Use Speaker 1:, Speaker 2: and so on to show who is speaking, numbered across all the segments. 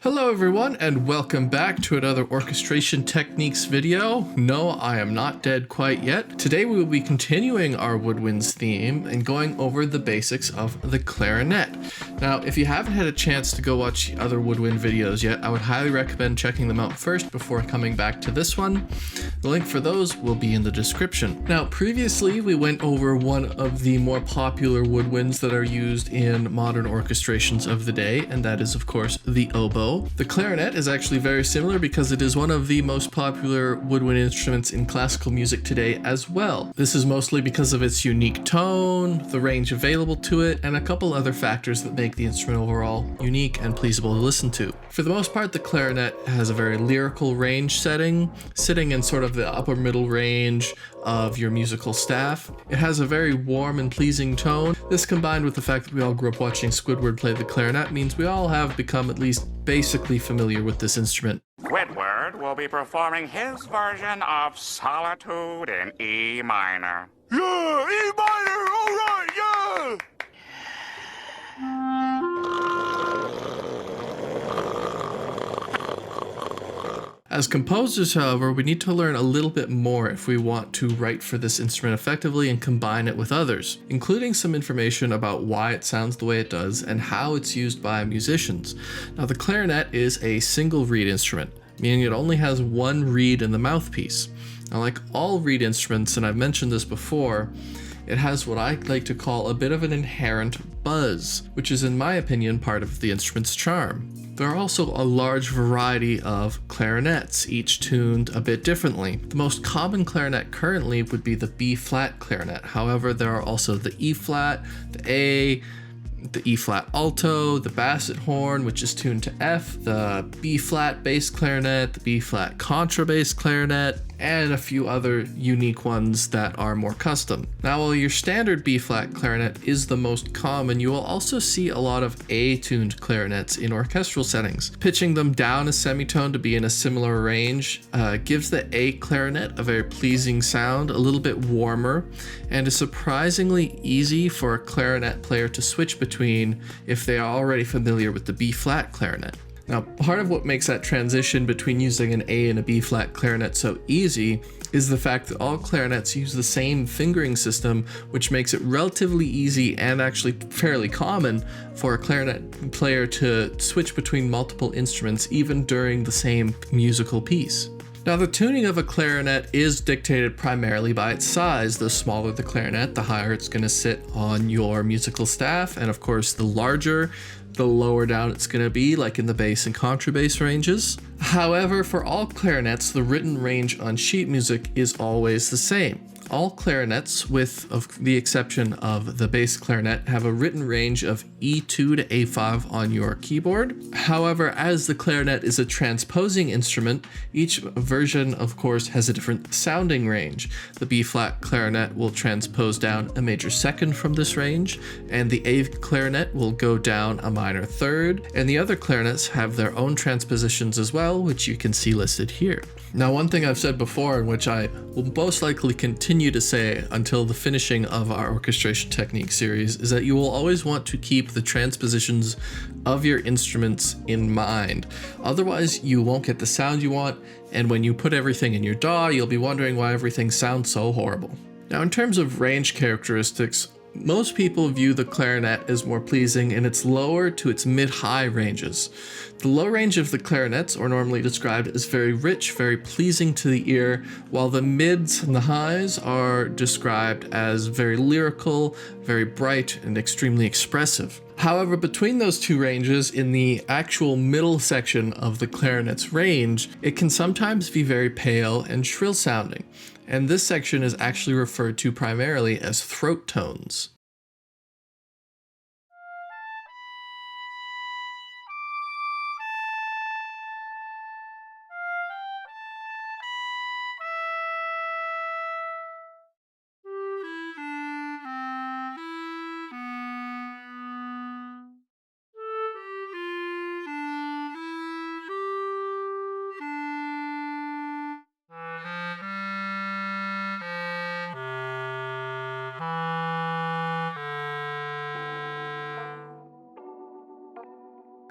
Speaker 1: Hello everyone, and welcome back to another orchestration techniques video. No, I am not dead quite yet. Today we will be continuing our woodwinds theme and going over the basics of the clarinet. Now, if you haven't had a chance to go watch other woodwind videos yet, I would highly recommend checking them out first before coming back to this one. The link for those will be in the description. Now, previously we went over one of the more popular woodwinds that are used in modern orchestrations of the day, and that is of course the oboe. The clarinet is actually very similar because it is one of the most popular woodwind instruments in classical music today as well. This is mostly because of its unique tone, the range available to it, and a couple other factors that make the instrument overall unique and pleasable to listen to. For the most part, the clarinet has a very lyrical range setting, sitting in sort of the upper middle range of your musical staff. It has a very warm and pleasing tone. This, combined with the fact that we all grew up watching Squidward play the clarinet, means we all have become at least basically familiar with this instrument.
Speaker 2: Squidward will be performing his version of Solitude in E minor.
Speaker 3: Yeah, E minor, all right, yeah!
Speaker 1: As composers, however, we need to learn a little bit more if we want to write for this instrument effectively and combine it with others, including some information about why it sounds the way it does and how it's used by musicians. Now, the clarinet is a single reed instrument, meaning it only has one reed in the mouthpiece. Now, like all reed instruments, and I've mentioned this before, it has what I like to call a bit of an inherent buzz, which is, in my opinion, part of the instrument's charm. There are also a large variety of clarinets, each tuned a bit differently. The most common clarinet currently would be the B-flat clarinet. However, there are also the E-flat, the A, the E-flat alto, the basset horn, which is tuned to F, the B-flat bass clarinet, the B-flat contrabass clarinet, and a few other unique ones that are more custom. Now, while your standard B-flat clarinet is the most common, you will also see a lot of A-tuned clarinets in orchestral settings. Pitching them down a semitone to be in a similar range gives the A clarinet a very pleasing sound, a little bit warmer, and is surprisingly easy for a clarinet player to switch between if they are already familiar with the B-flat clarinet. Now, part of what makes that transition between using an A and a B-flat clarinet so easy is the fact that all clarinets use the same fingering system, which makes it relatively easy and actually fairly common for a clarinet player to switch between multiple instruments even during the same musical piece. Now, the tuning of a clarinet is dictated primarily by its size. The smaller the clarinet, the higher it's going to sit on your musical staff, and of course, the larger, the lower down it's going to be, like in the bass and contrabass ranges. However, for all clarinets, the written range on sheet music is always the same. All clarinets, with the exception of the bass clarinet, have a written range of E2 to A5 on your keyboard. However, as the clarinet is a transposing instrument, each version, of course, has a different sounding range. The B-flat clarinet will transpose down a major second from this range, and the A clarinet will go down a minor third, and the other clarinets have their own transpositions as well, which you can see listed here. Now, one thing I've said before, and which I will most likely continue to say until the finishing of our orchestration technique series, is that you will always want to keep the transpositions of your instruments in mind. Otherwise, you won't get the sound you want, and when you put everything in your DAW, you'll be wondering why everything sounds so horrible. Now, in terms of range characteristics, most people view the clarinet as more pleasing in its lower to its mid-high ranges. The low range of the clarinets are normally described as very rich, very pleasing to the ear, while the mids and the highs are described as very lyrical, very bright, and extremely expressive. However, between those two ranges, in the actual middle section of the clarinet's range, it can sometimes be very pale and shrill sounding, and this section is actually referred to primarily as throat tones.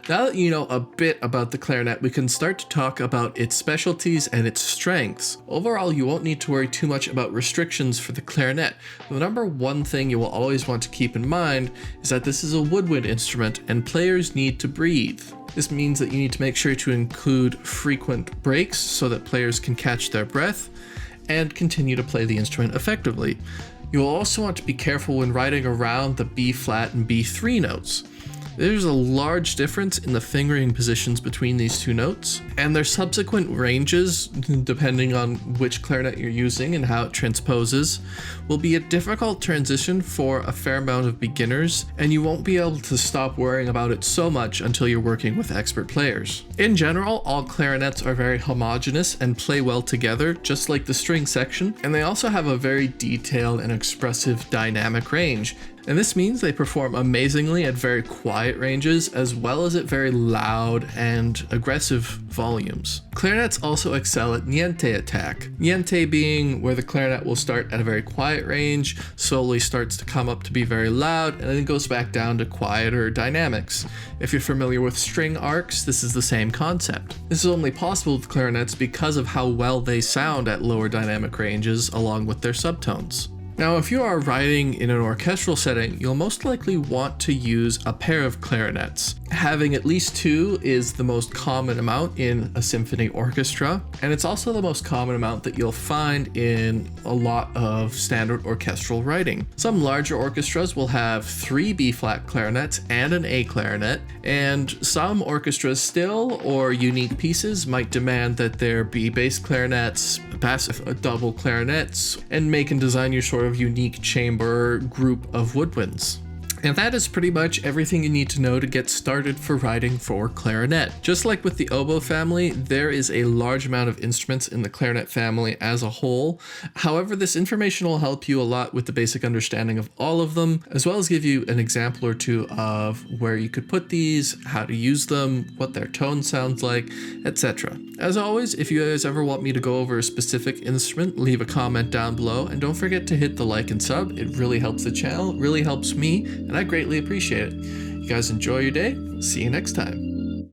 Speaker 1: Now that you know a bit about the clarinet, we can start to talk about its specialties and its strengths. Overall, you won't need to worry too much about restrictions for the clarinet. The number one thing you will always want to keep in mind is that this is a woodwind instrument and players need to breathe. This means that you need to make sure to include frequent breaks so that players can catch their breath and continue to play the instrument effectively. You'll also want to be careful when writing around the B flat and B3 notes. There's a large difference in the fingering positions between these two notes, and their subsequent ranges, depending on which clarinet you're using and how it transposes, will be a difficult transition for a fair amount of beginners, and you won't be able to stop worrying about it so much until you're working with expert players. In general, all clarinets are very homogeneous and play well together, just like the string section, and they also have a very detailed and expressive dynamic range. And this means they perform amazingly at very quiet ranges as well as at very loud and aggressive volumes. Clarinets also excel at niente attack. Niente being where the clarinet will start at a very quiet range, slowly starts to come up to be very loud, and then goes back down to quieter dynamics. If you're familiar with string arcs, this is the same concept. This is only possible with clarinets because of how well they sound at lower dynamic ranges along with their subtones. Now, if you are writing in an orchestral setting, you'll most likely want to use a pair of clarinets. Having at least two is the most common amount in a symphony orchestra, and it's also the most common amount that you'll find in a lot of standard orchestral writing. Some larger orchestras will have 3 B-flat clarinets and an A clarinet, and some orchestras still, or unique pieces, might demand that there be bass clarinets, passive double clarinets, and make and design your sort of unique chamber group of woodwinds. And that is pretty much everything you need to know to get started for writing for clarinet. Just like with the oboe family, there is a large amount of instruments in the clarinet family as a whole. However, this information will help you a lot with the basic understanding of all of them, as well as give you an example or two of where you could put these, how to use them, what their tone sounds like, etc. As always, if you guys ever want me to go over a specific instrument, leave a comment down below, and don't forget to hit the like and sub. It really helps the channel, really helps me, and I greatly appreciate it. You guys enjoy your day. See you next time.